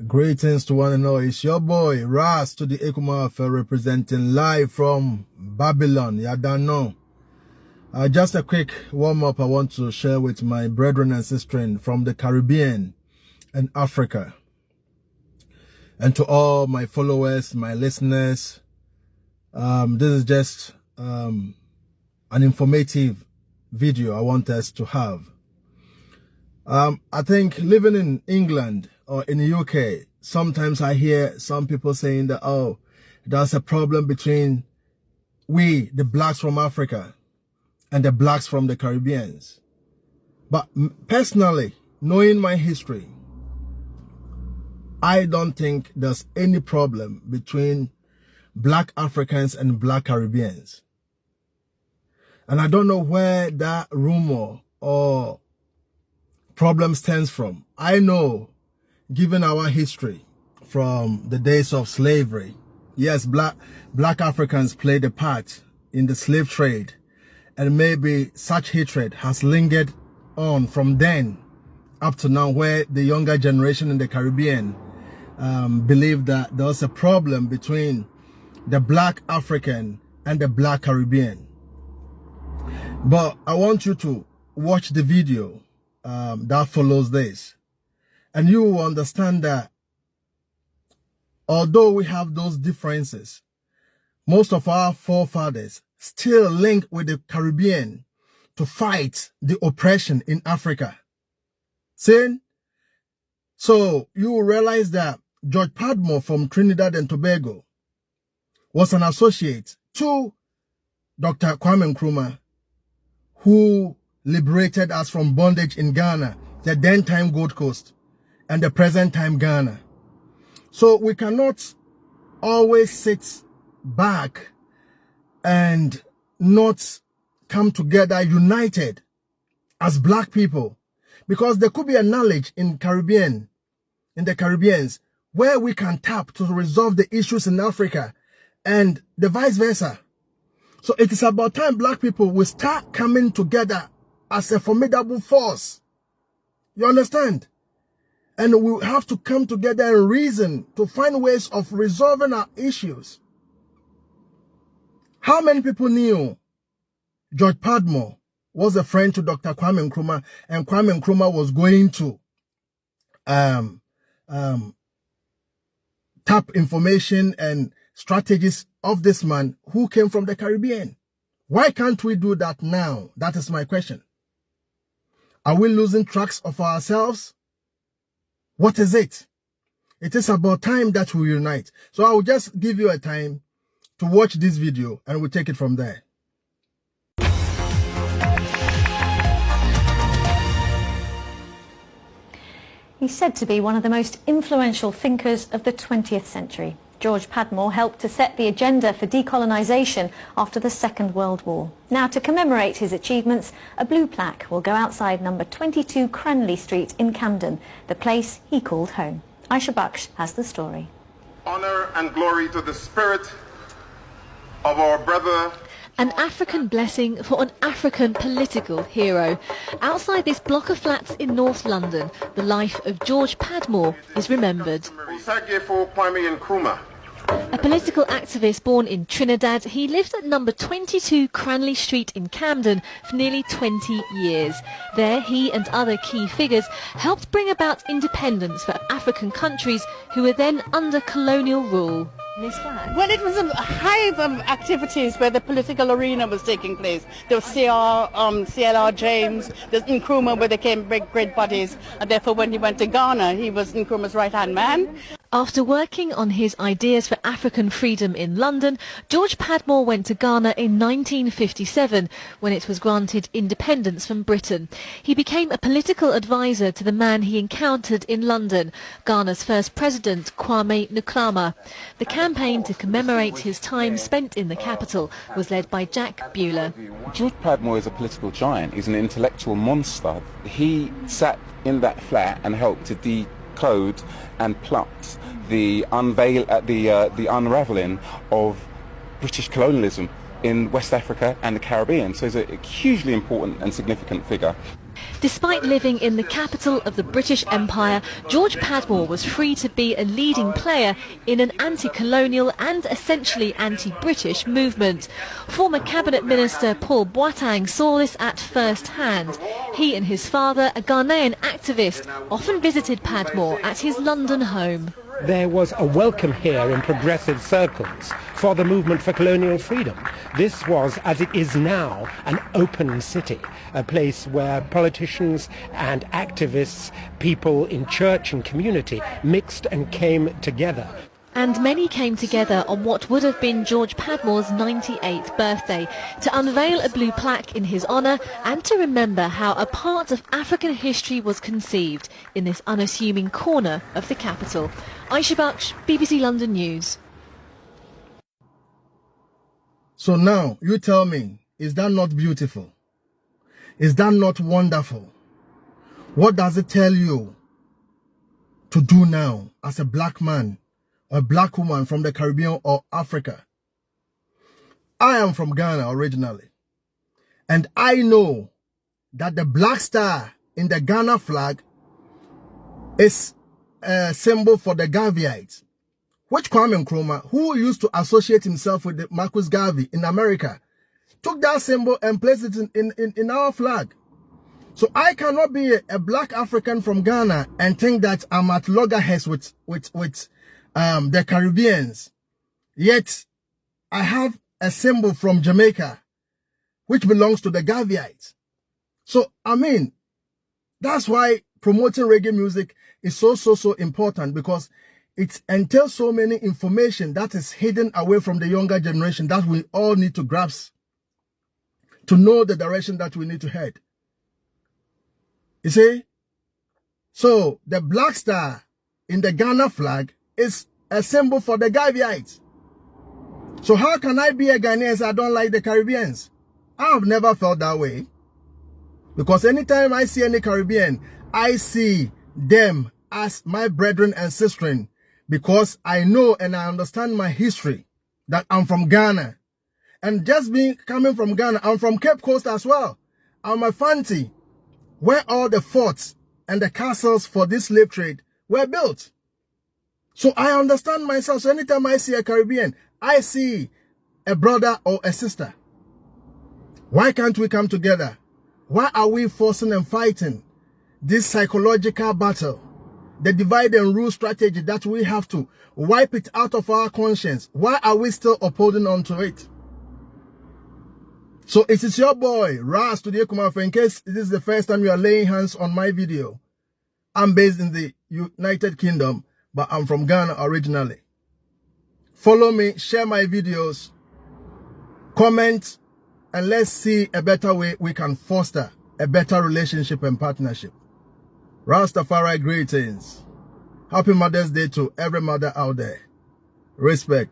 Greetings to one and all. It's your boy Ras to the Ekumafe representing live from Babylon. You don't know. Just a quick warm-up I want to share with my brethren and sisters from the Caribbean and Africa. And to all my followers, my listeners, this is just an informative video I want us to have. I think living in England or in the UK, sometimes I hear some people saying that, oh, there's a problem between we, the blacks from Africa, and the blacks from the Caribbeans. But personally, knowing my history, I don't think there's any problem between black Africans and black Caribbeans. And I don't know where that rumor or problem stems from. I know, given our history from the days of slavery, yes, black Africans played a part in the slave trade, and maybe such hatred has lingered on from then up to now, where the younger generation in the Caribbean believe that there was a problem between the black African and the black Caribbean. But I want you to watch the video that follows this, and you will understand that although we have those differences, most of our forefathers still link with the Caribbean to fight the oppression in Africa. So you will realize that George Padmore from Trinidad and Tobago was an associate to Dr. Kwame Nkrumah, who liberated us from bondage in Ghana, the then time Gold Coast, and the present time Ghana. So we cannot always sit back and not come together united as black people, because there could be a knowledge in the Caribbeans, where we can tap to resolve the issues in Africa and the vice versa. So it is about time black people will start coming together as a formidable force. You understand? And we have to come together and reason to find ways of resolving our issues. How many people knew George Padmore was a friend to Dr. Kwame Nkrumah, and Kwame Nkrumah was going to tap information and strategies of this man who came from the Caribbean? Why can't we do that now? That is my question. Are we losing tracks of ourselves? What is it? It is about time that we unite. So I will just give you a time to watch this video and we'll take it from there. He's said to be one of the most influential thinkers of the 20th century. George Padmore helped to set the agenda for decolonisation after the Second World War. Now, to commemorate his achievements, a blue plaque will go outside number 22 Cranley Street in Camden, the place he called home. Aisha Baksh has the story. Honour and glory to the spirit of our brother. An African blessing for an African political hero. Outside this block of flats in North London, the life of George Padmore is remembered. Kwame Nkrumah. A political activist born in Trinidad, he lived at number 22 Cranley Street in Camden for nearly 20 years. There, he and other key figures helped bring about independence for African countries who were then under colonial rule. Well, it was a hive of activities where the political arena was taking place. There was CLR James, there's Nkrumah, where they came great buddies, and therefore when he went to Ghana, he was Nkrumah's right-hand man. After working on his ideas for African freedom in London, George Padmore went to Ghana in 1957 when it was granted independence from Britain. He became a political advisor to the man he encountered in London, Ghana's first president, Kwame Nkrumah. The campaign to commemorate his time spent in the capital was led by Jack Bueller. George Padmore is a political giant. He's an intellectual monster. He sat in that flat and helped to decode and plot the unraveling of British colonialism in West Africa and the Caribbean. So he's a hugely important and significant figure. Despite living in the capital of the British Empire, George Padmore was free to be a leading player in an anti-colonial and essentially anti-British movement. Former Cabinet Minister Paul Boateng saw this at first hand. He and his father, a Ghanaian activist, often visited Padmore at his London home. There was a welcome here in progressive circles for the movement for colonial freedom. This was, as it is now, an open city, a place where politicians and activists, people in church and community mixed and came together. And many came together on what would have been George Padmore's 98th birthday to unveil a blue plaque in his honour and to remember how a part of African history was conceived in this unassuming corner of the capital. Aisha Baksh, BBC London News. So now, you tell me, is that not beautiful? Is that not wonderful? What does it tell you to do now as a black man, a black woman from the Caribbean or Africa? I am from Ghana originally, and I know that the black star in the Ghana flag is a symbol for the Garveyites, which Kwame Nkrumah, who used to associate himself with the Marcus Garvey in America, took that symbol and placed it in our flag. So I cannot be a black African from Ghana and think that I'm at loggerheads with the Caribbeans. Yet I have a symbol from Jamaica, which belongs to the Garveyites. So, I mean, that's why promoting reggae music is so important, because it entails so many information that is hidden away from the younger generation that we all need to grasp to know the direction that we need to head. You see? So, the black star in the Ghana flag is a symbol for the Garveyites. So how can I be a Ghanaian and I don't like the Caribbeans? I have never felt that way. Because anytime I see any Caribbean, I see them as my brethren and sistren, because I know and I understand my history, that I'm from Ghana. And just coming from Ghana, I'm from Cape Coast as well. I'm a Fanti, where all the forts and the castles for this slave trade were built. So I understand myself. So anytime I see a Caribbean, I see a brother or a sister. Why can't we come together? Why are we forcing and fighting this psychological battle? The divide and rule strategy that we have to wipe it out of our conscience. Why are we still upholding on to it? So it is your boy, Ras Studio Kumafe. In case this is the first time you are laying hands on my video, I'm based in the United Kingdom, but I'm from Ghana originally. Follow me, share my videos, comment, and let's see a better way we can foster a better relationship and partnership. Rastafari greetings. Happy Mother's Day to every mother out there. Respect.